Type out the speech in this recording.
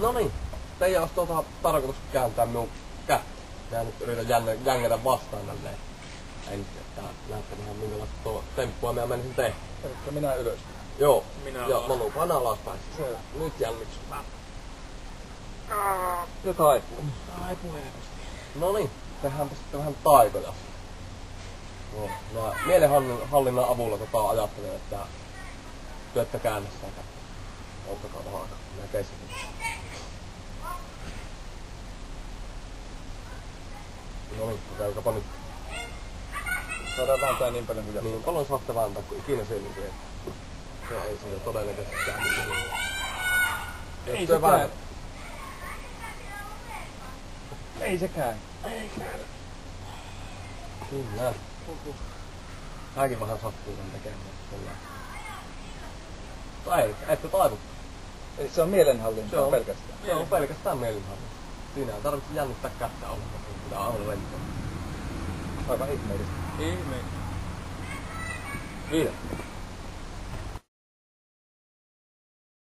No niin, teidän olisi tarkoitus kääntää minun kättä. Mä nyt yritän jängätä vastaan tälleen. Ei nyt, että näyttää ihan minkälaista tuo temppua mä menisin tehdä. Elikkä minä ylös. Joo, Minä ja alas. mä lupaan alaspäin. Se, nyt jännitys. Ja taipuu. Taipuu helposti. No niin, tehdäänpä sitten vähän taikoja. No, mä mielenhallinnan avulla ajattelen, että työttä käännössä kättä. Ottakaa vähän aikaa. Mä keskityn. No niin, kokeilkapa nyt. Saadaan vääntää niin paljon kuin jaksaa. Niin paljon saatte vääntää, kun ikinä selviää. Se ei siinä todennäköisesti käänny. Ei se käy. Ei se käy. Kyllä. Tääkin vähän sattuu sen tekemään. Tai ette taivu. Eli se on mielenhallinta Se on pelkästään. Se on pelkästään mielenhallinta. Siinä ei tarvitse jännittää kättä ollenkaan. Pitää aivan lentoa. Aivan ihmeellistä. Ihme. Kiitos.